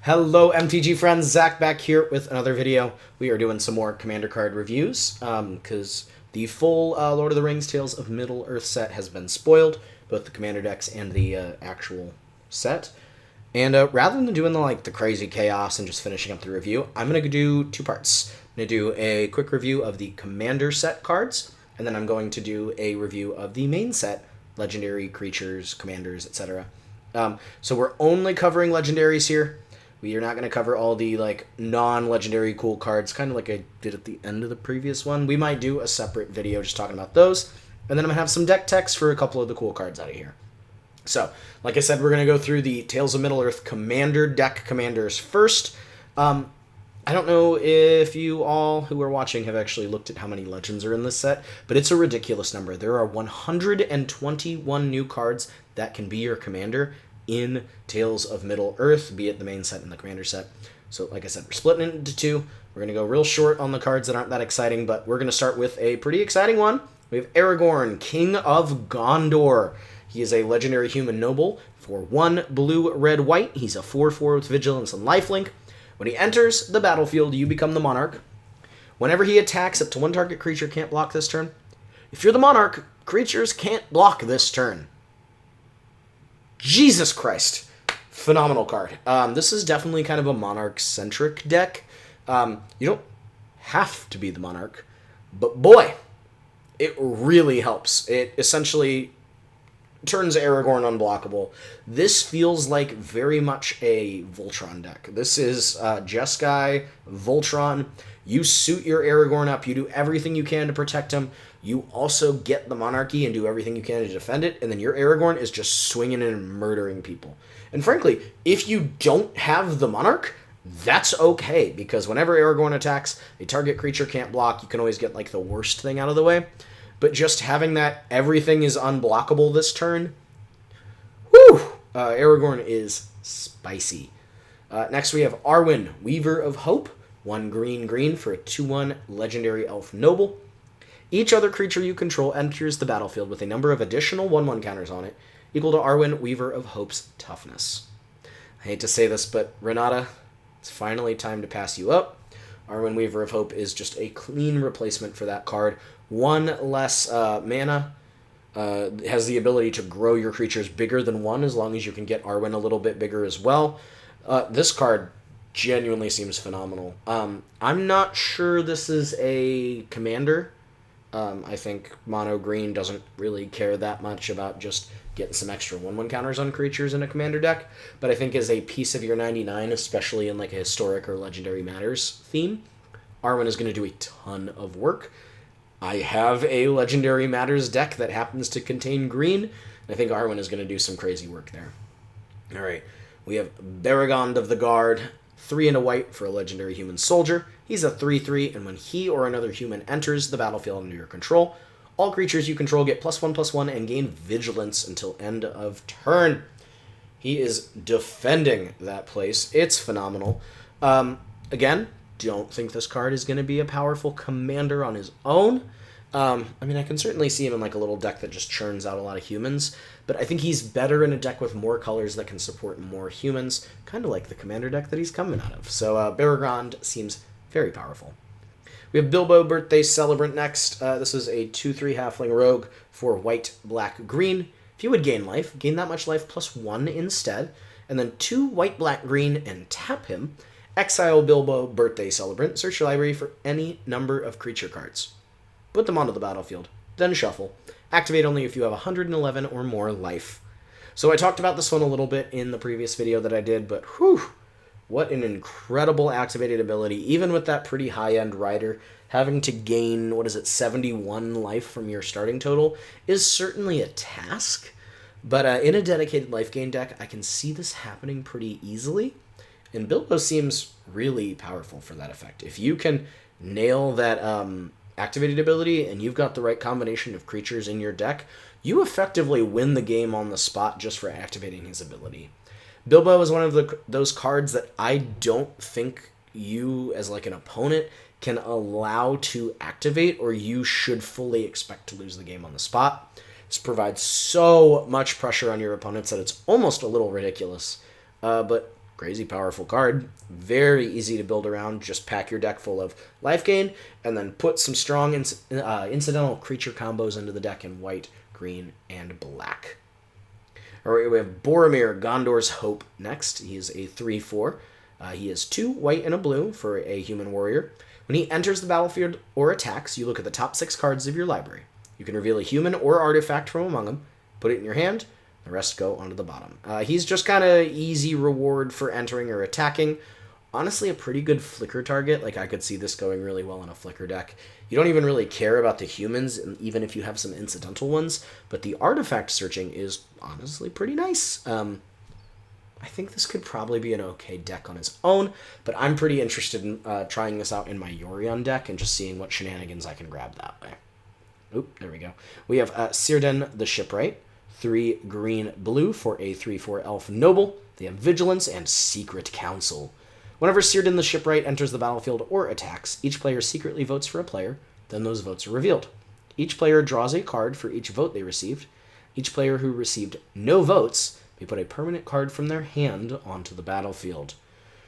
Hello MTG friends, Zach back here with another video. We are doing some more Commander card reviews, because the full Lord of the Rings Tales of Middle-earth set has been spoiled, both the Commander decks and the actual set. And rather than doing the crazy chaos and just finishing up the review, I'm going to do two parts. I'm going to do a quick review of the Commander set cards, and then I'm going to do a review of the main set, legendary creatures, commanders, etc. So we're only covering legendaries here. We are not going to cover all the non-legendary cool cards, kind of like I did at the end of the previous one. We might do a separate video just talking about those. And then I'm going to have some deck text for a couple of the cool cards out of here. So, like I said, we're going to go through the Tales of Middle-earth Commander deck commanders first. I don't know if you all who are watching have actually looked at how many legends are in this set, but it's a ridiculous number. There are 121 new cards that can be your commander in Tales of Middle-earth, be it the main set and the commander set. So, like I said, we're splitting it into two. We're going to go real short on the cards that aren't that exciting, but we're going to start with a pretty exciting one. We have Aragorn, King of Gondor. He is a legendary human noble for 1 blue, red, white. He's a 4/4 with vigilance and lifelink. When he enters the battlefield, you become the monarch. Whenever he attacks, up to one target creature can't block this turn. If you're the monarch, creatures can't block this turn. Jesus Christ. Phenomenal card. This is definitely kind of a monarch-centric deck. You don't have to be the monarch, but boy, it really helps. It essentially turns Aragorn unblockable. This feels like very much a Voltron deck. This is Jeskai, Voltron. You suit your Aragorn up. You do everything you can to protect him. You also get the monarchy and do everything you can to defend it, and then your Aragorn is just swinging in and murdering people. And frankly, if you don't have the monarch, that's okay, because whenever Aragorn attacks, a target creature can't block. You can always get the worst thing out of the way. But just having that everything is unblockable this turn, whew, Aragorn is spicy. Next we have Arwen, Weaver of Hope, 1 green for a 2/1 legendary elf noble. Each other creature you control enters the battlefield with a number of additional 1/1 counters on it, equal to Arwen, Weaver of Hope's toughness. I hate to say this, but Renata, it's finally time to pass you up. Arwen, Weaver of Hope is just a clean replacement for that card. 1 less mana, has the ability to grow your creatures bigger than 1 as long as you can get Arwen a little bit bigger as well. This card genuinely seems phenomenal. I'm not sure this is a commander. I think mono green doesn't really care that much about just getting some extra 1/1 counters on creatures in a commander deck, but I think as a piece of your 99, especially in a historic or legendary matters theme, Arwen is going to do a ton of work. I have a legendary matters deck that happens to contain green, and I think Arwen is going to do some crazy work there. Alright, we have Baragond of the Guard, 3 and a white for a legendary human soldier. He's a 3/3, and when he or another human enters the battlefield under your control, all creatures you control get +1/+1 and gain vigilance until end of turn. He is defending that place. It's phenomenal. Again, don't think this card is going to be a powerful commander on his own. I can certainly see him in a little deck that just churns out a lot of humans, but I think he's better in a deck with more colors that can support more humans, kind of like the commander deck that he's coming out of. So Baragond seems very powerful. We have Bilbo, Birthday Celebrant next. This is a 2/3 halfling rogue for white, black, green. If you would gain life, gain that much life +1 instead, and then 2 white, black, green, and tap him. Exile Bilbo, Birthday Celebrant. Search your library for any number of creature cards. Put them onto the battlefield. Then shuffle. Activate only if you have 111 or more life. So I talked about this one a little bit in the previous video that I did, but whew, what an incredible activated ability. Even with that pretty high-end rider, having to gain, 71 life from your starting total is certainly a task. But in a dedicated life gain deck, I can see this happening pretty easily. And Bilbo seems really powerful for that effect. If you can nail that activated ability and you've got the right combination of creatures in your deck, you effectively win the game on the spot just for activating his ability. Bilbo is one of those cards that I don't think you, as an opponent, can allow to activate, or you should fully expect to lose the game on the spot. This provides so much pressure on your opponents that it's almost a little ridiculous. But crazy powerful card. Very easy to build around. Just pack your deck full of life gain, and then put some strong incidental creature combos into the deck in white, green, and black. All right, we have Boromir, Gondor's Hope next. He is a 3/4. He is 2 white and a blue for a human warrior. When he enters the battlefield or attacks, you look at the top 6 cards of your library. You can reveal a human or artifact from among them, put it in your hand, the rest go onto the bottom. He's just kind of easy reward for entering or attacking. Honestly, a pretty good flicker target. Like, I could see this going really well in a flicker deck. You don't even really care about the humans, even if you have some incidental ones, but the artifact searching is honestly pretty nice. I think this could probably be an okay deck on its own, but I'm pretty interested in trying this out in my Yorion deck and just seeing what shenanigans I can grab that way. Oop, there we go. We have Círdan the Shipwright, 3 green blue for a 3/4 elf noble. They have Vigilance and Secret Council. Whenever Círdan the Shipwright enters the battlefield or attacks, each player secretly votes for a player, then those votes are revealed. Each player draws a card for each vote they received. Each player who received no votes may put a permanent card from their hand onto the battlefield.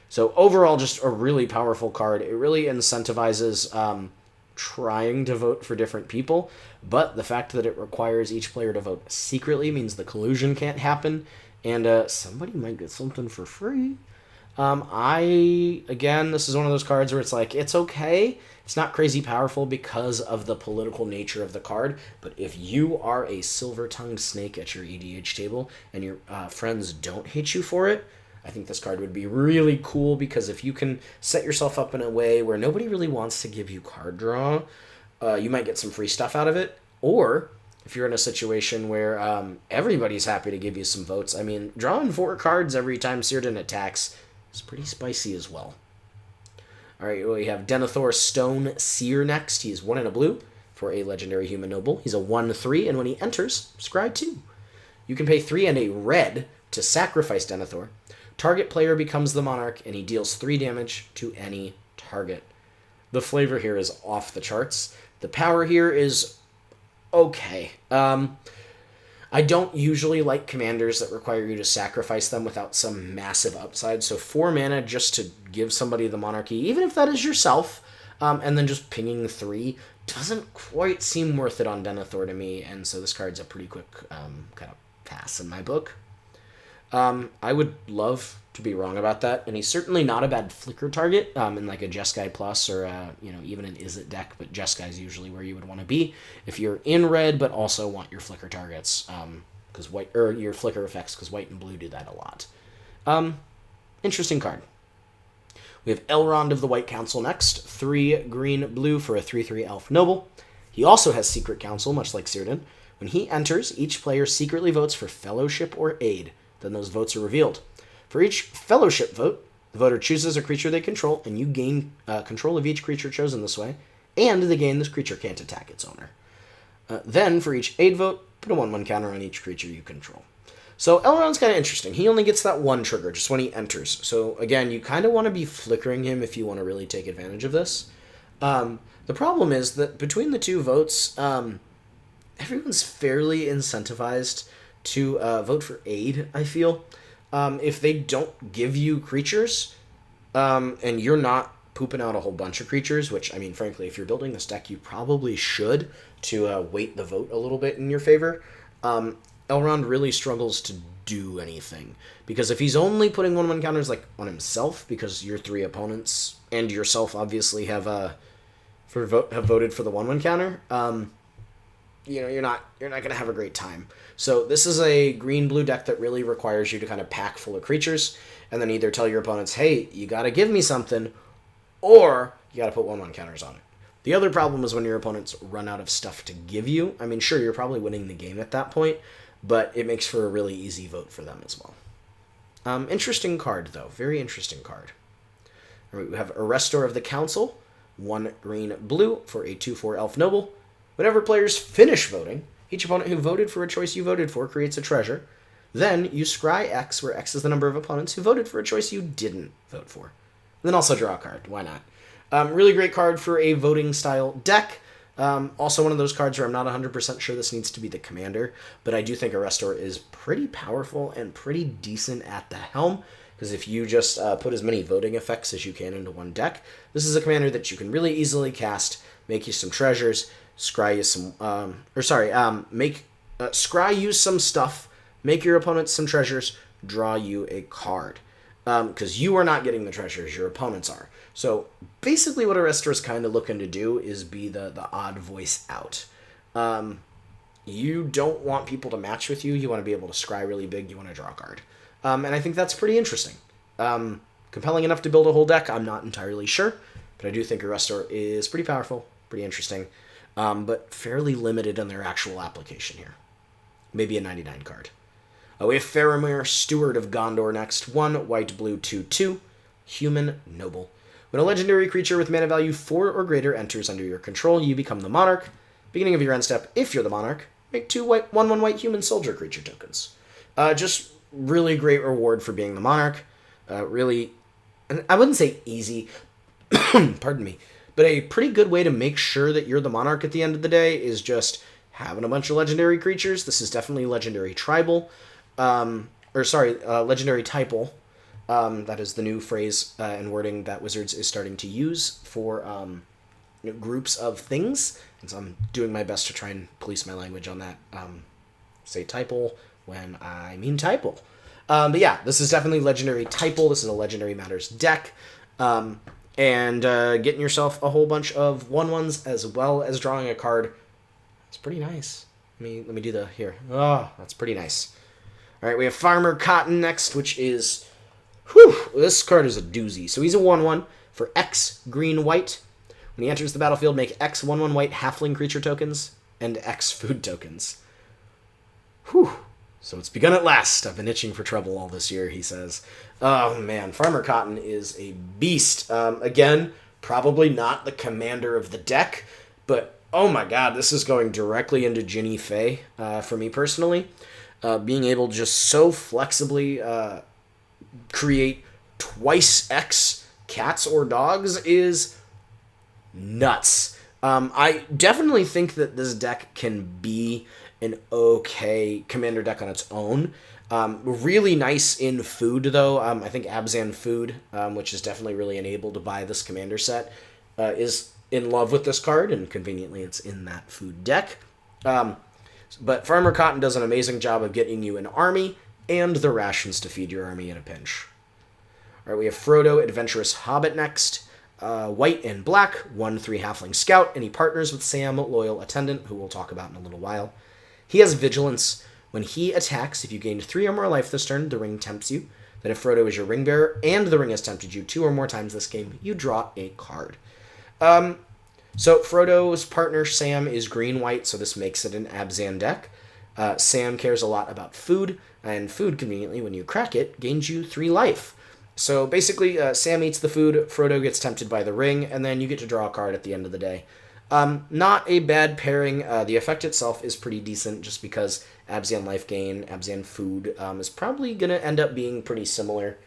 So overall, just a really powerful card. It really incentivizes trying to vote for different people, but the fact that it requires each player to vote secretly means the collusion can't happen, and somebody might get something for free. Again, this is one of those cards where it's like, it's okay. It's not crazy powerful because of the political nature of the card, but if you are a silver-tongued snake at your EDH table and your friends don't hate you for it, I think this card would be really cool, because if you can set yourself up in a way where nobody really wants to give you card draw, you might get some free stuff out of it. Or if you're in a situation where everybody's happy to give you some votes, I mean, drawing 4 cards every time Círdan attacks is pretty spicy as well. All right, we have Denethor Stone Seer next. He is 1 and a blue for a legendary human noble. He's a 1/3, and when he enters, scry 2. You can pay 3 and a red to sacrifice Denethor. Target player becomes the monarch, and he deals 3 damage to any target. The flavor here is off the charts. The power here is okay. I don't usually like commanders that require you to sacrifice them without some massive upside. So 4 mana just to give somebody the monarchy, even if that is yourself, and then just pinging 3, doesn't quite seem worth it on Denethor to me. And so this card's a pretty quick kind of pass in my book. I would love to be wrong about that, and he's certainly not a bad flicker target in like a Jeskai Plus or even an Izzet deck, but Jeskai is usually where you would want to be if you're in red but also want your flicker targets, because white, or your flicker effects, because white and blue do that a lot. Interesting card. We have Elrond of the White Council next, 3 green blue for a 3/3 elf noble. He also has Secret Council, much like Círdan. When he enters, each player secretly votes for fellowship or aid. Then those votes are revealed. For each fellowship vote, the voter chooses a creature they control, and you gain control of each creature chosen this way, and they gain this creature can't attack its owner. Then, for each aid vote, put a 1/1 counter on each creature you control. So Elrond's kind of interesting. He only gets that 1 trigger just when he enters. So again, you kind of want to be flickering him if you want to really take advantage of this. The problem is that between the 2 votes, everyone's fairly incentivized to vote for aid, I feel. If they don't give you creatures, and you're not pooping out a whole bunch of creatures, which, I mean, frankly, if you're building this deck, you probably should, to weight the vote a little bit in your favor, Elrond really struggles to do anything. Because if he's only putting 1/1 counters like on himself, because your 3 opponents and yourself obviously have voted for the 1/1 counter, you're not going to have a great time. So this is a green-blue deck that really requires you to kind of pack full of creatures, and then either tell your opponents, hey, you got to give me something, or you got to put 1/1 counters on it. The other problem is when your opponents run out of stuff to give you. I mean, sure, you're probably winning the game at that point, but it makes for a really easy vote for them as well. Interesting card, though. Very interesting card. All right, we have Arrestor of the Council, 1 green-blue for a 2/4 elf noble. Whenever players finish voting, each opponent who voted for a choice you voted for creates a treasure. Then you scry X, where X is the number of opponents who voted for a choice you didn't vote for. Then also draw a card. Why not? Really great card for a voting-style deck. Also one of those cards where I'm not 100% sure this needs to be the commander, but I do think Arrestor is pretty powerful and pretty decent at the helm. because if you just put as many voting effects as you can into one deck, this is a commander that you can really easily cast, make you some treasures, scry you some, scry you some stuff, make your opponents some treasures, draw you a card. Because you are not getting the treasures, your opponents are. So basically what Arrestor is kind of looking to do is be the odd voice out. You don't want people to match with you. You want to be able to scry really big. You want to draw a card. And I think that's pretty interesting. Compelling enough to build a whole deck, I'm not entirely sure. But I do think Arrestor is pretty powerful, pretty interesting, but fairly limited in their actual application here. Maybe a 99 card. We have Faramir, Steward of Gondor next. 1 white, blue, 2/2. Human Noble. When a legendary creature with mana value 4 or greater enters under your control, you become the monarch. Beginning of your end step, if you're the monarch, make 2 white, 1/1 white human soldier creature tokens. Just really great reward for being the monarch. Really, I wouldn't say easy, pardon me, but a pretty good way to make sure that you're the monarch at the end of the day is just having a bunch of legendary creatures. This is definitely legendary tribal. Legendary typal. That is the new phrase and wording that Wizards is starting to use for groups of things. And so I'm doing my best to try and police my language on that. Say typal when I mean typal. But yeah, this is definitely legendary typal. This is a Legendary Matters deck. And getting yourself a whole bunch of 1/1s as well as drawing a card. It's pretty nice. Let me do the here. Oh, that's pretty nice. All right, we have Farmer Cotton next, which is, this card is a doozy. So he's a 1/1 for X green white. When he enters the battlefield, make X 1/1 white halfling creature tokens and X food tokens. So it's begun at last. I've been itching for trouble all this year, he says. Oh man, Farmer Cotton is a beast. Again, probably not the commander of the deck, but oh my god, this is going directly into Ginny Fey for me personally. Being able to just so flexibly create twice X cats or dogs is nuts. I definitely think that this deck can be an okay commander deck on its own. Really nice in food, though. I think Abzan Food, which is definitely really enabled by this commander set, is in love with this card, and conveniently it's in that food deck. But Farmer Cotton does an amazing job of getting you an army and the rations to feed your army in a pinch. All right, we have Frodo, Adventurous Hobbit next. White and black, 1/3 halfling scout, and he partners with Sam, loyal attendant, who we'll talk about in a little while. He has vigilance. When he attacks, if you gain 3 or more life this turn, the ring tempts you. Then if Frodo is your ring bearer and the ring has tempted you 2 or more times this game, you draw a card. So Frodo's partner, Sam, is green-white, so this makes it an Abzan deck. Sam cares a lot about food, and food, conveniently, when you crack it, gains you 3 life. So basically, Sam eats the food, Frodo gets tempted by the ring, and then you get to draw a card at the end of the day. Not a bad pairing. The effect itself is pretty decent, just because Abzan life gain, Abzan food is probably going to end up being pretty similar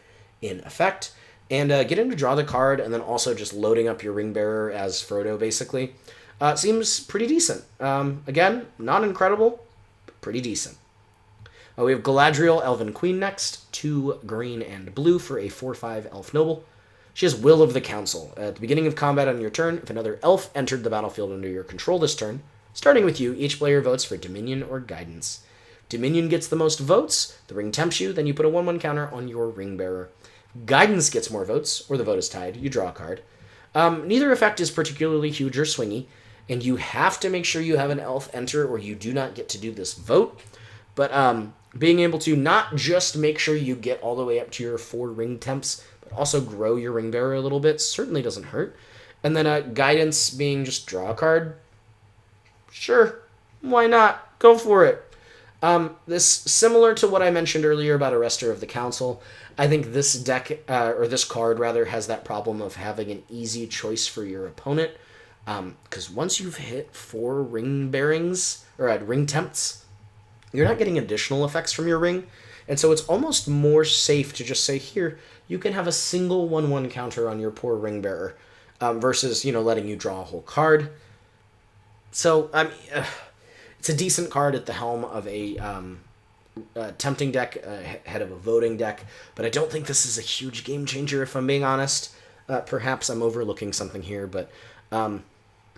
in effect. And getting to draw the card, and then also just loading up your ring bearer as Frodo, basically, seems pretty decent. Again, not incredible, but pretty decent. We have Galadriel, Elven Queen next. 2 green and blue for a 4/5 Elf Noble. She has Will of the Council. At the beginning of combat on your turn, if another elf entered the battlefield under your control this turn, starting with you, each player votes for Dominion or Guidance. Dominion gets the most votes, the ring tempts you, then you put a 1/1 counter on your ring bearer. Guidance gets more votes, or the vote is tied, you draw a card. Neither effect is particularly huge or swingy, and you have to make sure you have an elf enter or you do not get to do this vote. But being able to not just make sure you get all the way up to your 4 ring temps, but also grow your ring bearer a little bit certainly doesn't hurt. And then Guidance being just draw a card. Sure, why not? Go for it. This, similar to what I mentioned earlier about Arrestor of the Council, I think this deck, or this card rather, has that problem of having an easy choice for your opponent. Because once you've hit 4 ring bearings, or ring tempts, you're not getting additional effects from your ring. And so it's almost more safe to just say, here, you can have a single 1/1 counter on your poor ring bearer, versus, letting you draw a whole card. So, it's a decent card at the helm of a tempting deck ahead of a voting deck, but I don't think this is a huge game changer if I'm being honest. Perhaps I'm overlooking something here, but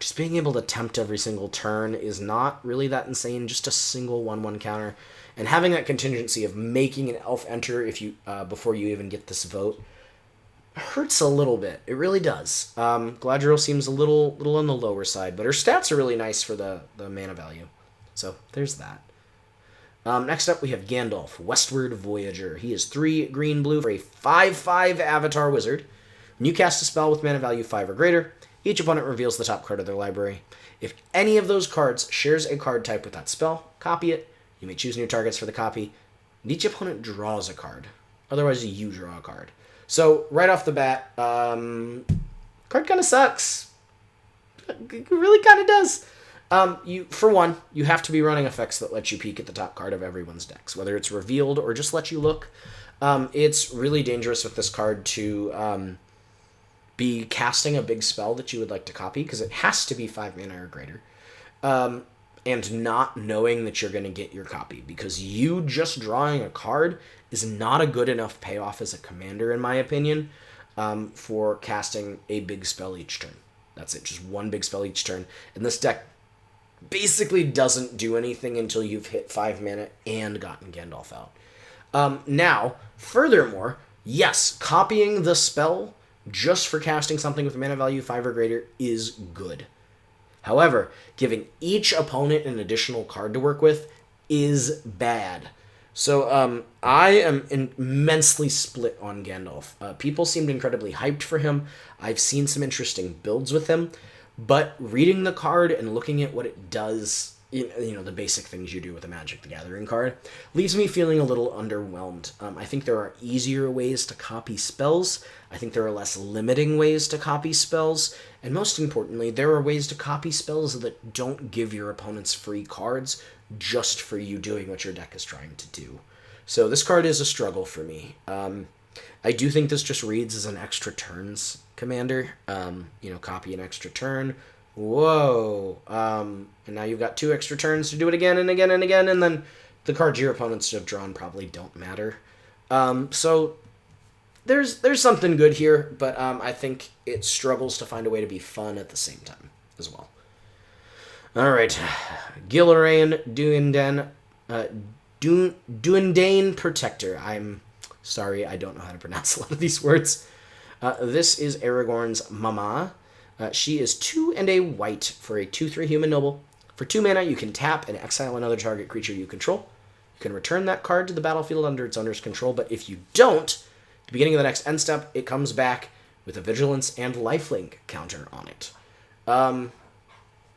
just being able to tempt every single turn is not really that insane. Just a single 1/1 counter, and having that contingency of making an elf enter if you before you even get this vote hurts a little bit. It really does. Galadriel seems a little on the lower side, but her stats are really nice for the mana value. So there's that. Next up, we have Gandalf, Westward Voyager. He is 3 green-blue for a 5/5 Avatar Wizard. When you cast a spell with mana value 5 or greater, each opponent reveals the top card of their library. If any of those cards shares a card type with that spell, copy it. You may choose new targets for the copy, and each opponent draws a card. Otherwise, you draw a card. So, right off the bat, card kind of sucks. It really kind of does. For one, you have to be running effects that let you peek at the top card of everyone's decks, whether it's revealed or just let you look. It's really dangerous with this card to be casting a big spell that you would like to copy, because it has to be 5 mana or greater, and not knowing that you're going to get your copy, because you just drawing a card is not a good enough payoff as a commander, in my opinion, for casting a big spell each turn. That's it, just one big spell each turn. And this deck basically doesn't do anything until you've hit 5 mana and gotten Gandalf out. Now, furthermore, yes, copying the spell just for casting something with a mana value 5 or greater is good. However, giving each opponent an additional card to work with is bad. So I am immensely split on Gandalf. People seemed incredibly hyped for him. I've seen some interesting builds with him, but reading the card and looking at what it does, the basic things you do with a Magic the Gathering card, leaves me feeling a little underwhelmed. I think there are easier ways to copy spells. I think there are less limiting ways to copy spells. And most importantly, there are ways to copy spells that don't give your opponents free cards just for you doing what your deck is trying to do. So this card is a struggle for me. I do think this just reads as an extra turns commander. Copy an extra turn. Whoa. And now you've got 2 extra turns to do it again and again and again, and then the cards your opponents have drawn probably don't matter. So there's something good here, but I think it struggles to find a way to be fun at the same time as well. All right, Gilrain Duindane Protector. I'm sorry, I don't know how to pronounce a lot of these words. This is Aragorn's mama. She is 2 and a white for a 2/3 human noble. For 2 mana, you can tap and exile another target creature you control. You can return that card to the battlefield under its owner's control, but if you don't, at the beginning of the next end step, it comes back with a vigilance and lifelink counter on it.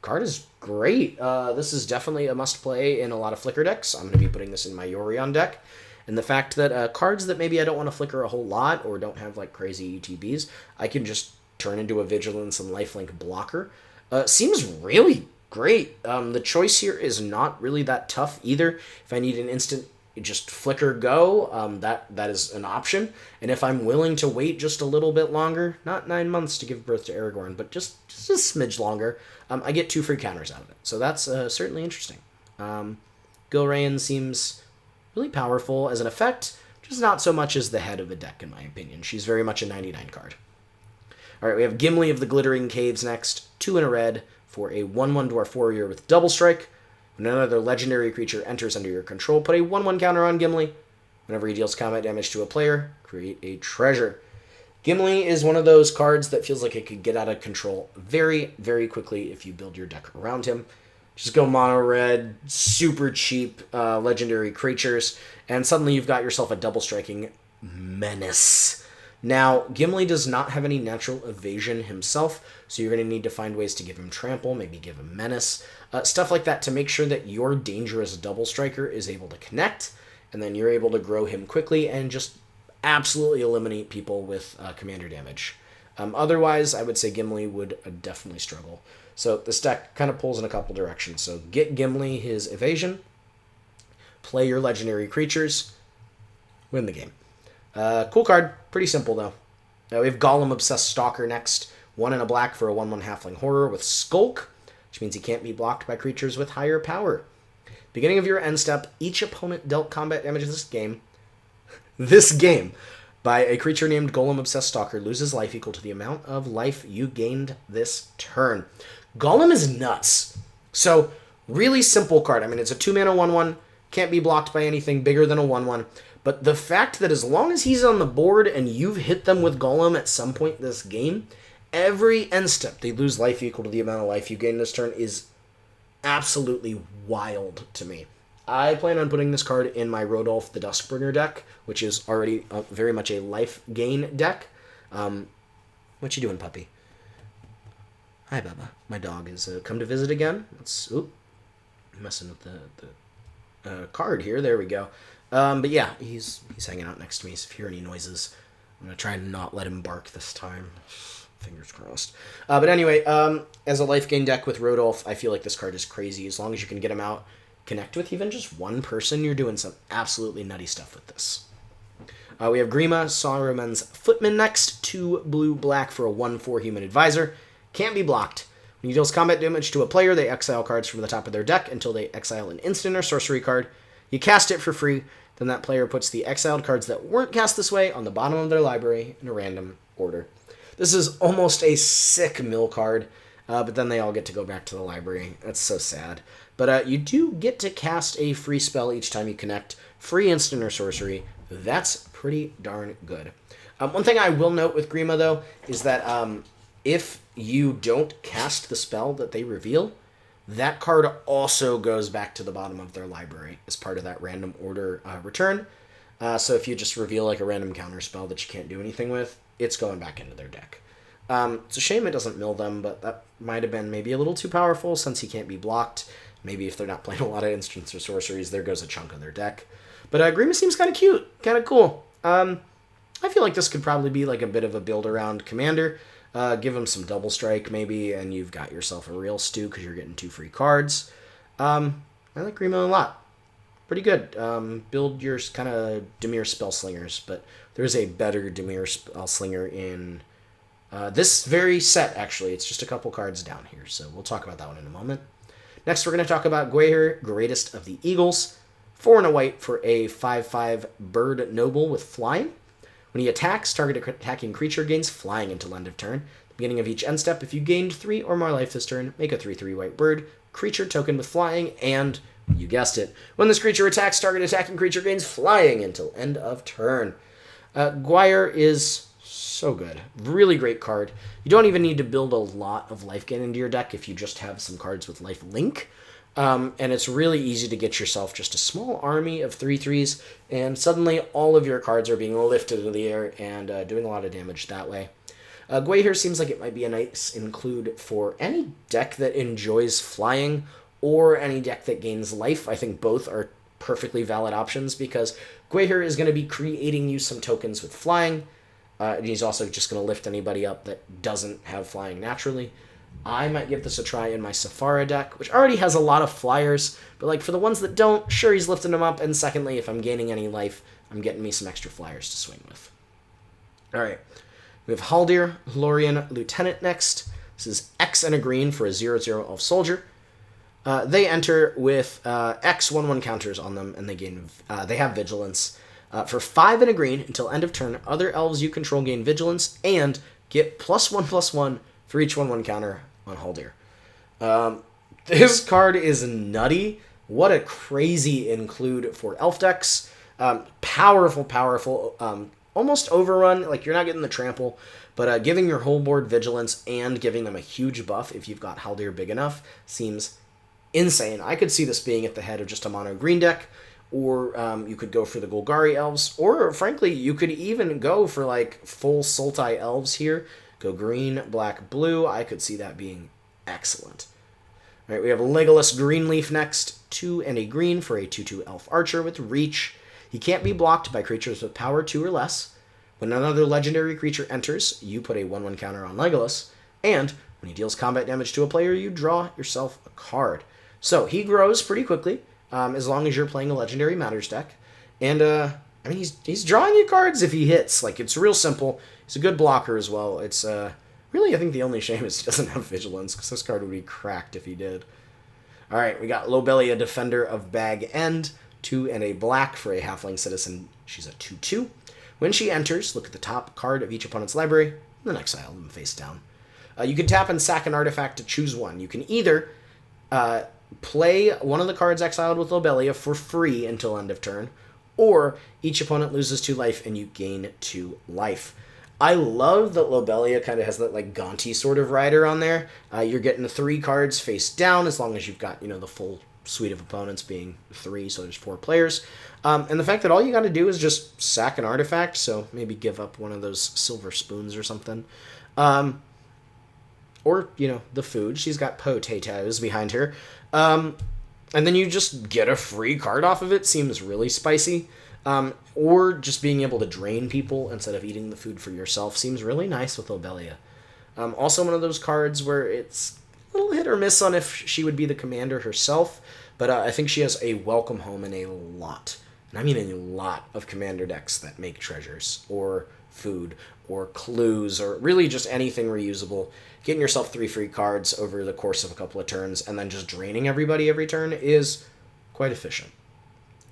Card is great. This is definitely a must-play in a lot of Flicker decks. I'm going to be putting this in my Yorion deck. And the fact that cards that maybe I don't want to flicker a whole lot or don't have like crazy ETBs, I can just turn into a vigilance and lifelink blocker. Seems really great. The choice here is not really that tough either. If I need an instant just flicker go, that is an option. And if I'm willing to wait just a little bit longer, not 9 months to give birth to Aragorn, but just a smidge longer, I get 2 free counters out of it. So that's certainly interesting. Gilrain seems really powerful as an effect, just not so much as the head of the deck, in my opinion. She's very much a 99 card. All right, we have Gimli of the Glittering Caves next. 2 and a red for a 1/1 Dwarf Warrior with double strike. When another legendary creature enters under your control, put a 1/1 counter on Gimli. Whenever he deals combat damage to a player, create a treasure. Gimli is one of those cards that feels like it could get out of control very, very quickly if you build your deck around him. Just go mono red, super cheap legendary creatures, and suddenly you've got yourself a double striking menace. Now, Gimli does not have any natural evasion himself, so you're going to need to find ways to give him trample, maybe give him menace, stuff like that to make sure that your dangerous double striker is able to connect, and then you're able to grow him quickly and just absolutely eliminate people with commander damage. Otherwise, I would say Gimli would definitely struggle. So this deck kind of pulls in a couple directions. So get Gimli his evasion, play your legendary creatures, win the game. Cool card. Pretty simple, though. We have Gollum Obsessed Stalker next. 1 and a black for a 1/1 halfling horror with Skulk, which means he can't be blocked by creatures with higher power. Beginning of your end step, each opponent dealt combat damage this game, by a creature named Golem-Obsessed Stalker loses life equal to the amount of life you gained this turn. Golem is nuts. So, really simple card. I mean, it's a 2-mana 1/1, can't be blocked by anything bigger than a 1/1, but the fact that as long as he's on the board and you've hit them with Golem at some point this game, every end step they lose life equal to the amount of life you gain this turn is absolutely wild to me. I plan on putting this card in my Rodolph the Duskbringer deck, which is already very much a life gain deck. What you doing, puppy? Hi, Bubba. My dog has come to visit again. Messing with the card here. There we go. But yeah, he's hanging out next to me. So if you hear any noises, I'm going to try and not let him bark this time. Fingers crossed. But anyway, as a life gain deck with Rodolph, I feel like this card is crazy. As long as you can get him out, connect with even just one person, you're doing some absolutely nutty stuff with this. We have Grima, Saruman's Footman next. 2 blue-black for a 1/4 human advisor. Can't be blocked. When he deals combat damage to a player, they exile cards from the top of their deck until they exile an instant or sorcery card. You cast it for free, then that player puts the exiled cards that weren't cast this way on the bottom of their library in a random order. This is almost a sick mill card, but then they all get to go back to the library. That's so sad. But you do get to cast a free spell each time you connect. Free instant or sorcery. That's pretty darn good. One thing I will note with Grima, though, is that if you don't cast the spell that they reveal, that card also goes back to the bottom of their library as part of that random order return. So if you just reveal like a random counter spell that you can't do anything with, it's going back into their deck. It's a shame it doesn't mill them, but that might have been maybe a little too powerful since he can't be blocked. Maybe if they're not playing a lot of instants or sorceries, there goes a chunk of their deck. But Grima seems kind of cute, kind of cool. I feel like this could probably be like a bit of a build-around commander. Give him some double strike maybe, and you've got yourself a real stew because you're getting 2 free cards. I like Grima a lot. Pretty good. Build your kind of Dimir Spellslingers, but there's a better Dimir Spellslinger in this very set, actually. It's just a couple cards down here, so we'll talk about that one in a moment. Next, we're going to talk about Gwaihir, Greatest of the Eagles. 4 and a white for a 5/5 Bird Noble with flying. When he attacks, target attacking creature gains flying until end of turn. At the beginning of each end step, if you gained 3 or more life this turn, make a 3/3 white bird creature token with flying, and, you guessed it, when this creature attacks, target attacking creature gains flying until end of turn. Gwaihir is so good. Really great card. You don't even need to build a lot of life gain into your deck if you just have some cards with life link. And it's really easy to get yourself just a small army of 3/3s, and suddenly all of your cards are being lifted into the air and doing a lot of damage that way. Gwaihir seems like it might be a nice include for any deck that enjoys flying or any deck that gains life. I think both are perfectly valid options because Gwaihir is going to be creating you some tokens with flying, and he's also just going to lift anybody up that doesn't have flying naturally. I might give this a try in my Safara deck, which already has a lot of flyers, but like for the ones that don't, sure, he's lifting them up, and secondly, if I'm gaining any life, I'm getting me some extra flyers to swing with. Alright, we have Haldir, Lorien Lieutenant next. This is X and a green for a 0/0 elf soldier. They enter with X 1/1 counters on them, and they have vigilance. For 5 and a green, until end of turn, other elves you control gain vigilance, and get +1/+1 for each 1/1 counter on Haldir. This card is nutty. What a crazy include for elf decks. Powerful, almost overrun. Like, you're not getting the trample, but giving your whole board vigilance and giving them a huge buff if you've got Haldir big enough seems insane. I could see this being at the head of just a mono green deck, or you could go for the Golgari elves, or frankly, you could even go for like full Sultai elves here. Go green, black, blue. I could see that being excellent. All right, we have Legolas Greenleaf next. 2 and a green for a 2/2 elf archer with reach. He can't be blocked by creatures with power 2 or less. When another legendary creature enters, you put a 1/1 counter on Legolas. And when he deals combat damage to a player, you draw yourself a card. So he grows pretty quickly, as long as you're playing a Legendary Matters deck. And, I mean, he's drawing you cards if he hits. Like, it's real simple. He's a good blocker as well. It's really, I think the only shame is he doesn't have vigilance, because this card would be cracked if he did. All right, we got Lobelia, Defender of Bag End, 2 and a black for a halfling citizen. She's a 2/2. When she enters, look at the top card of each opponent's library, and then exile them face down. You can tap and sack an artifact to choose one. You can either play one of the cards exiled with Lobelia for free until end of turn, or each opponent loses 2 life and you gain 2 life. I love that Lobelia kind of has that like Gaunty sort of rider on there. You're getting 3 cards face down as long as you've got, the full suite of opponents being 3, so there's 4 players. And the fact that all you got to do is just sack an artifact, so maybe give up one of those silver spoons or something. Or, the food. She's got potatoes behind her. And then you just get a free card off of it. Seems really spicy. Or just being able to drain people instead of eating the food for yourself seems really nice with Lobelia. Also one of those cards where it's a little hit or miss on if she would be the commander herself, but I think she has a welcome home in a lot, and I mean a lot of commander decks that make treasures, or food, or clues, or really just anything reusable. Getting yourself 3 free cards over the course of a couple of turns, and then just draining everybody every turn is quite efficient.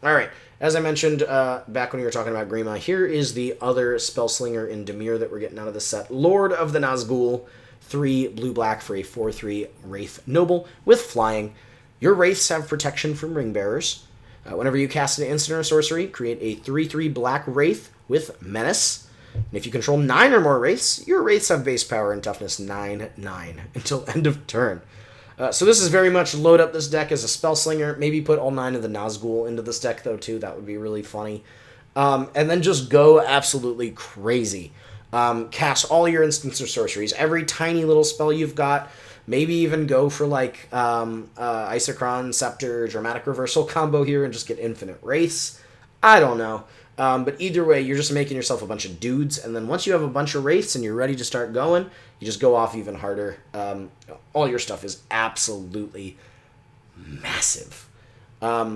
Alright, as I mentioned back when we were talking about Grima, here is the other Spellslinger in Dimir that we're getting out of the set. Lord of the Nazgul, 3 blue-black for a 4/3 Wraith Noble with flying. Your Wraiths have protection from Ringbearers. Whenever you cast an instant or sorcery, create a 3/3 black Wraith with Menace. And if you control 9 or more Wraiths, your Wraiths have base power and toughness 9/9 until end of turn. So this is very much load up this deck as a Spellslinger. Maybe put all 9 of the Nazgul into this deck, though, too. That would be really funny. And then just go absolutely crazy. Cast all your instants or sorceries. Every tiny little spell you've got. Maybe even go for, like, Isochron, Scepter, Dramatic Reversal combo here and just get infinite Wraiths. I don't know. But either way, you're just making yourself a bunch of dudes, and then once you have a bunch of Wraiths and you're ready to start going, you just go off even harder. All your stuff is absolutely massive.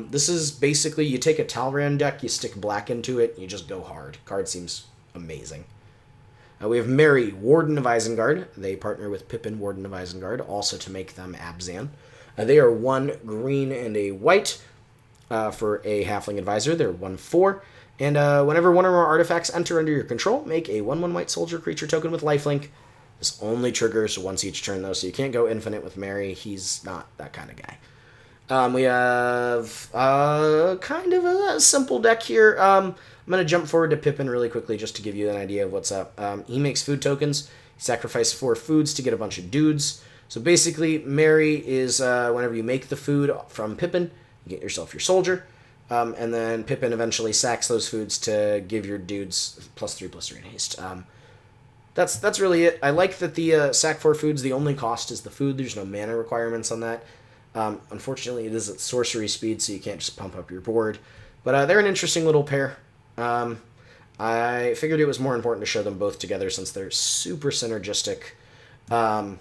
This is basically, you take a Talrand deck, you stick black into it, and you just go hard. Card seems amazing. We have Mary, Warden of Isengard. They partner with Pippin, Warden of Isengard, also to make them Abzan. They are 1 green and a white for a Halfling Advisor. They're 1/4. And whenever one or more artifacts enter under your control, make a 1/1 white soldier creature token with lifelink. This only triggers once each turn, though, so you can't go infinite with Mary. He's not that kind of guy. We have kind of a simple deck here. I'm going to jump forward to Pippin really quickly just to give you an idea of what's up. He makes food tokens. He sacrifices 4 foods to get a bunch of dudes. So basically, Mary is whenever you make the food from Pippin, you get yourself your soldier. And then Pippin eventually sacks those foods to give your dudes +3/+3 in haste. That's really it. I like that the sack 4 foods, the only cost is the food. There's no mana requirements on that. Unfortunately, it is at sorcery speed, so you can't just pump up your board. But they're an interesting little pair. I figured it was more important to show them both together since they're super synergistic. But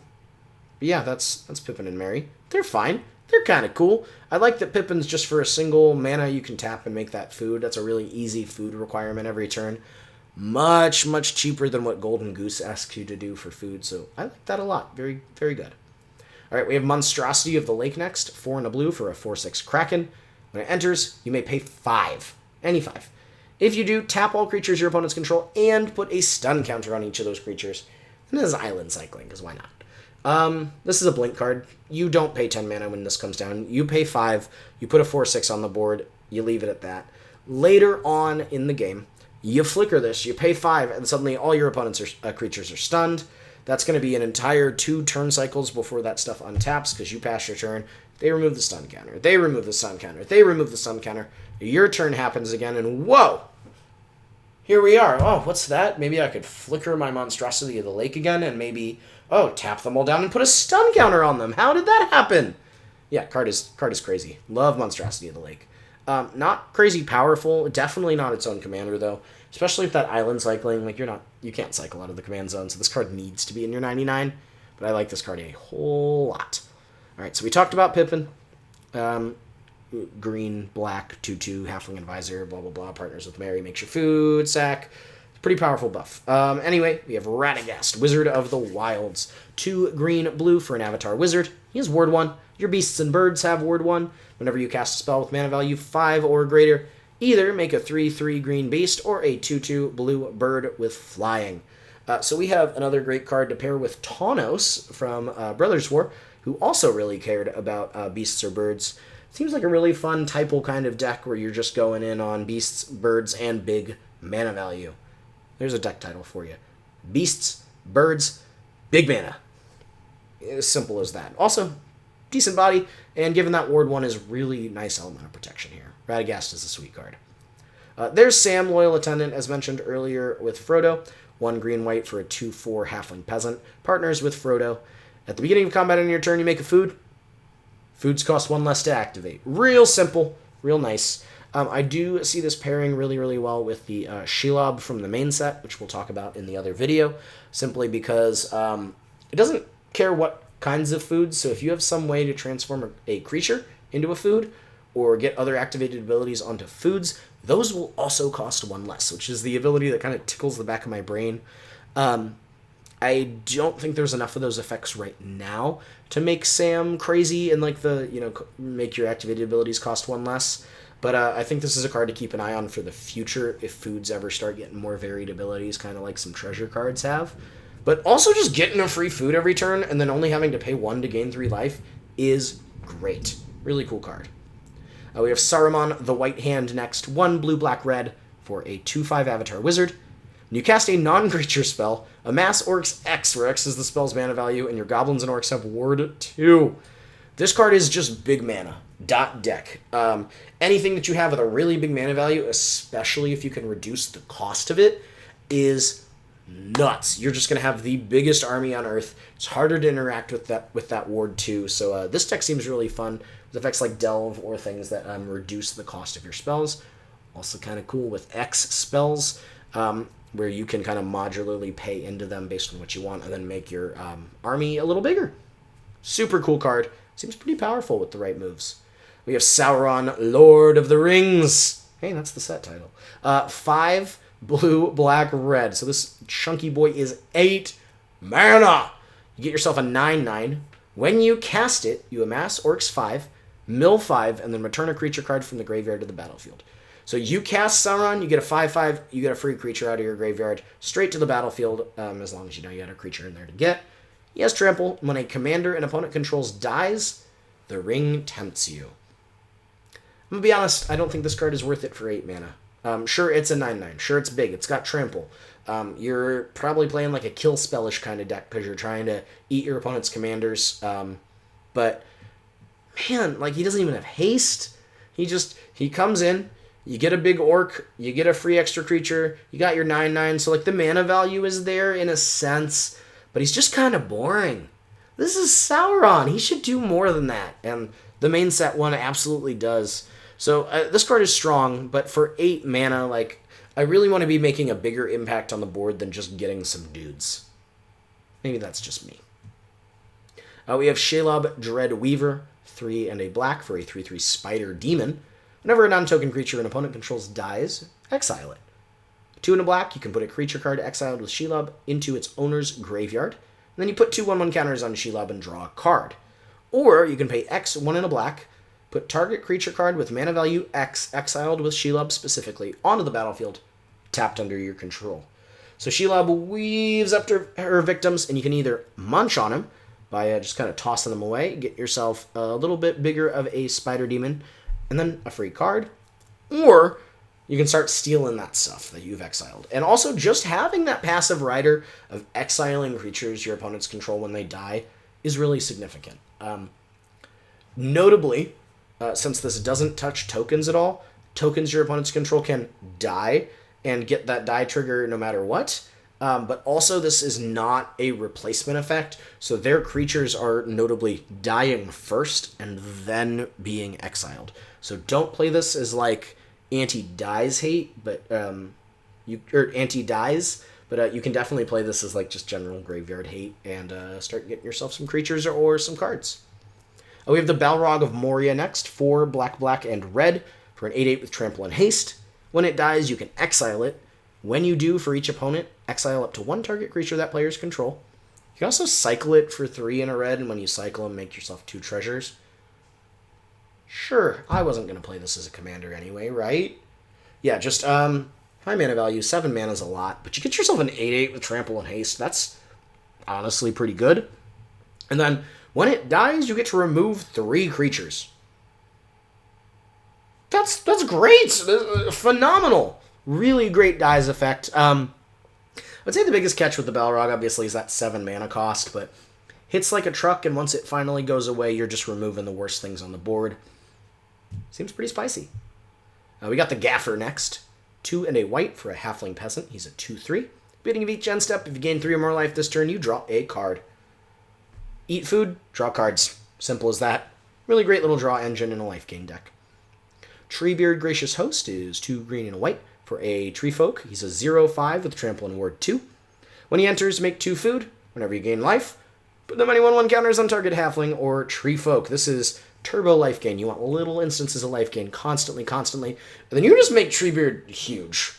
yeah, that's Pippin and Mary. They're fine. They're kind of cool. I like that Pippin's just for a single mana you can tap and make that food. That's a really easy food requirement every turn. Much, much cheaper than what Golden Goose asks you to do for food, so I like that a lot. Very, very good. Alright, we have Monstrosity of the Lake next. 4 and a blue for a 4/6 Kraken. When it enters, you may pay 5. Any 5. If you do, tap all creatures your opponents control and put a stun counter on each of those creatures. And this is island cycling, because why not? This is a blink card. You don't pay 10 mana when this comes down. You pay 5. You put a 4/6 on the board. You leave it at that. Later on in the game, you flicker this. You pay 5, and suddenly all your opponents' creatures are stunned. That's going to be an entire 2 turn cycles before that stuff untaps, because you pass your turn. They remove the stun counter. They remove the stun counter. They remove the stun counter. Your turn happens again, and whoa! Here we are. Oh, what's that? Maybe I could flicker my Monstrosity of the Lake again, and maybe... Oh, tap them all down and put a stun counter on them. How did that happen? Yeah, card is crazy. Love Monstrosity of the Lake. Not crazy powerful. Definitely not its own commander, though. Especially if that island cycling, like, you can't cycle out of the command zone, so this card needs to be in your 99. But I like this card a whole lot. Alright, so we talked about Pippin. Green, black, 2/2, Halfling Advisor, blah, blah, blah. Partners with Mary, makes your food, sack. Pretty powerful buff. Anyway, we have Radagast, Wizard of the Wilds. 2 green, blue for an Avatar Wizard. He has Ward 1. Your beasts and birds have Ward 1. Whenever you cast a spell with mana value 5 or greater, either make a 3/3 green beast or a 2/2 blue bird with flying. So we have another great card to pair with Tawnos from Brothers War, who also really cared about beasts or birds. Seems like a really fun typal kind of deck where you're just going in on beasts, birds, and big mana value. There's a deck title for you. Beasts, birds, big mana. As simple as that. Also, decent body, and given that Ward 1 is really nice elemental protection here. Radagast is a sweet card. There's Sam, Loyal Attendant, as mentioned earlier with Frodo. 1 green-white for a 2/4 halfling peasant. Partners with Frodo. At the beginning of combat on your turn, you make a food. Foods cost 1 less to activate. Real simple, real nice. I do see this pairing really, really well with the Shelob from the main set, which we'll talk about in the other video, simply because it doesn't care what kinds of foods, so if you have some way to transform a creature into a food or get other activated abilities onto foods, those will also cost 1 less, which is the ability that kind of tickles the back of my brain. I don't think there's enough of those effects right now to make Sam crazy and like make your activated abilities cost 1 less. But I think this is a card to keep an eye on for the future if foods ever start getting more varied abilities, kind of like some treasure cards have. But also just getting a free food every turn and then only having to pay 1 to gain 3 life is great. Really cool card. We have Saruman the White Hand next. 1 blue, black, red for a 2/5 Avatar Wizard. When you cast a non-creature spell, amass Orcs X, where X is the spell's mana value, and your Goblins and Orcs have Ward 2. This card is just big mana. Deck. Anything that you have with a really big mana value, especially if you can reduce the cost of it, is nuts. You're just going to have the biggest army on Earth. It's harder to interact with that Ward 2, so this deck seems really fun with effects like Delve or things that reduce the cost of your spells. Also kind of cool with X spells, where you can kind of modularly pay into them based on what you want and then make your army a little bigger. Super cool card. Seems pretty powerful with the right moves. We have Sauron, Lord of the Rings. Hey, that's the set title. 5 blue, black, red. So this chunky boy is 8 mana. You get yourself a 9/9. When you cast it, you amass Orcs 5, mill 5, and then return a creature card from the graveyard to the battlefield. So you cast Sauron, you get a 5/5, you get a free creature out of your graveyard, straight to the battlefield, as long as you know you had a creature in there to get. He has trample. When a commander an opponent controls dies, the ring tempts you. I'm going to be honest, I don't think this card is worth it for 8 mana. Sure, it's a 9/9. Sure, it's big. It's got trample. You're probably playing like a kill spellish kind of deck because you're trying to eat your opponent's commanders. But, man, like he doesn't even have haste. He comes in, you get a big orc, you get a free extra creature, you got your 9/9, so like the mana value is there in a sense, but he's just kind of boring. This is Sauron. He should do more than that, and the main set one absolutely does. So this card is strong, but for 8 mana, like I really want to be making a bigger impact on the board than just getting some dudes. Maybe that's just me. We have Shelob, Dread Weaver, 3 and a black for a 3/3 Spider Demon. Whenever a non-token creature an opponent controls dies, exile it. 2 and a black, you can put a creature card exiled with Shelob into its owner's graveyard. And then you put 2/1/1 counters on Shelob and draw a card. Or you can pay X, 1 and a black, put target creature card with mana value X exiled with Shelob specifically onto the battlefield, tapped under your control. So Shelob weaves up to her victims, and you can either munch on him by just kind of tossing them away, get yourself a little bit bigger of a Spider Demon, and then a free card, or you can start stealing that stuff that you've exiled. And also, just having that passive rider of exiling creatures your opponents control when they die is really significant. Notably, since this doesn't touch tokens at all, tokens your opponents control can die and get that die trigger no matter what. But also, this is not a replacement effect, so their creatures are notably dying first and then being exiled. So don't play this as like anti-dies hate, but anti-dies, but you can definitely play this as like just general graveyard hate and start getting yourself some creatures or some cards. We have the Balrog of Moria next, 4 black, black, and red for an 8/8 with trample and haste. When it dies, you can exile it. When you do, for each opponent, exile up to one target creature that players control. You can also cycle it for 3 in a red, and when you cycle them, make yourself 2 treasures. Sure, I wasn't going to play this as a commander anyway, right? Yeah, just high mana value, 7 mana is a lot, but you get yourself an 8/8 with trample and haste. That's honestly pretty good. And then when it dies, you get to remove 3 creatures. That's great. Phenomenal. Really great dies effect. I'd say the biggest catch with the Balrog, obviously, is that 7 mana cost, but hits like a truck, and once it finally goes away, you're just removing the worst things on the board. Seems pretty spicy. We got the Gaffer next. 2 and a white for a halfling peasant. He's a 2/3. Beginning of each end step, if you gain 3 or more life this turn, you draw a card. Eat food, draw cards. Simple as that. Really great little draw engine in a life gain deck. Treebeard Gracious Host is 2 green and a white for a tree folk. He's a 0/5 with trample and ward 2. When he enters, make 2 food. Whenever you gain life, put them any 1/1 counters on target halfling or tree folk. This is turbo life gain. You want little instances of life gain constantly. And then you just make Treebeard huge.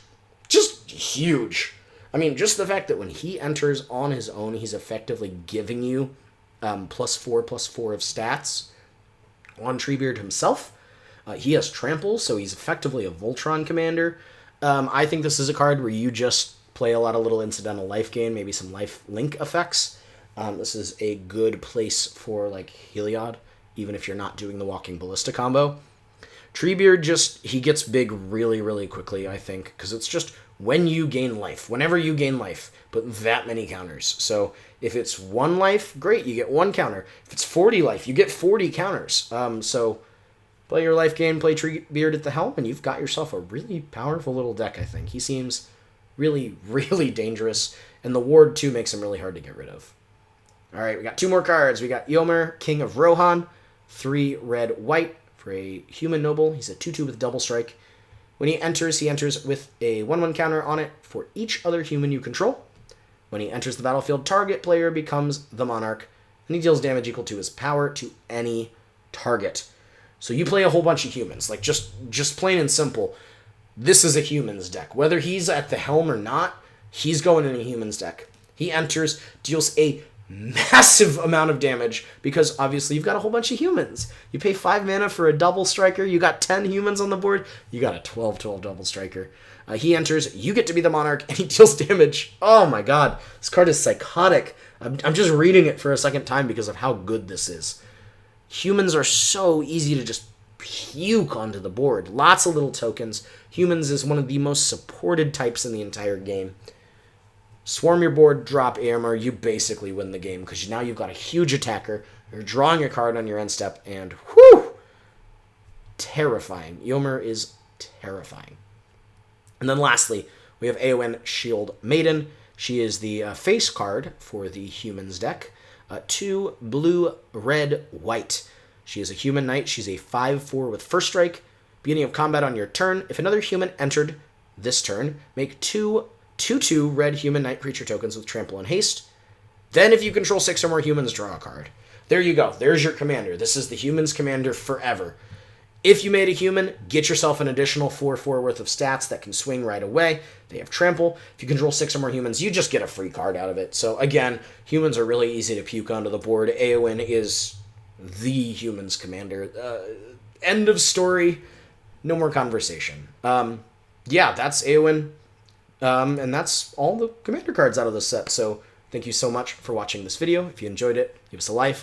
Just huge. I mean, just the fact that when he enters on his own, he's effectively giving you +4/+4 of stats on Treebeard himself. He has trample, so he's effectively a Voltron commander. I think this is a card where you just play a lot of little incidental life gain, maybe some life link effects. This is a good place for like Heliod, even if you're not doing the Walking Ballista combo. Treebeard he gets big really, really quickly, I think, because it's just when you gain life. Whenever you gain life, put that many counters. So if it's 1 life, great, you get 1 counter. If it's 40 life, you get 40 counters. So play your life gain, play Treebeard at the helm, and you've got yourself a really powerful little deck, I think. He seems really, really dangerous, and the ward, too, makes him really hard to get rid of. All right, we got 2 more cards. We got Yomer, King of Rohan, 3 red, white for a human noble. He's a 2/2 with double strike. When he enters with a 1/1 counter on it for each other human you control. When he enters the battlefield, target player becomes the monarch, and he deals damage equal to his power to any target. So you play a whole bunch of humans, like just plain and simple. This is a humans deck. Whether he's at the helm or not, he's going in a humans deck. He enters, deals a massive amount of damage because obviously you've got a whole bunch of humans. You pay 5 mana for a double striker. You got 10 humans on the board. You got a 12/12 double striker. He enters, you get to be the monarch, and he deals damage. Oh my god, this card is psychotic. I'm just reading it for a second time because of how good this is. Humans are so easy to just puke onto the board. Lots of little tokens. Humans is one of the most supported types in the entire game. Swarm your board, drop Éomer, you basically win the game because now you've got a huge attacker. You're drawing a card on your end step, and whew! Terrifying. Éomer is terrifying. And then lastly, we have Aon Shield Maiden. She is the face card for the humans deck. 2 blue, red, white. She is a human knight. She's a 5/4 with first strike. Beginning of combat on your turn. If another human entered this turn, make 2/2 red human knight creature tokens with trample and haste. Then if you control 6 or more humans, draw a card. There you go. There's your commander. This is the humans commander forever. If you made a human, get yourself an additional 4/4 worth of stats that can swing right away. They have trample. If you control 6 or more humans, you just get a free card out of it. So again, humans are really easy to puke onto the board. Aowen is the humans commander. End of story. No more conversation. Yeah, that's Aowen. And that's all the commander cards out of this set. So thank you so much for watching this video. If you enjoyed it, give us a like,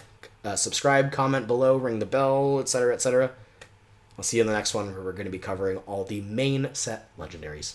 subscribe, comment below, ring the bell, etc., etc. I'll see you in the next one where we're going to be covering all the main set legendaries.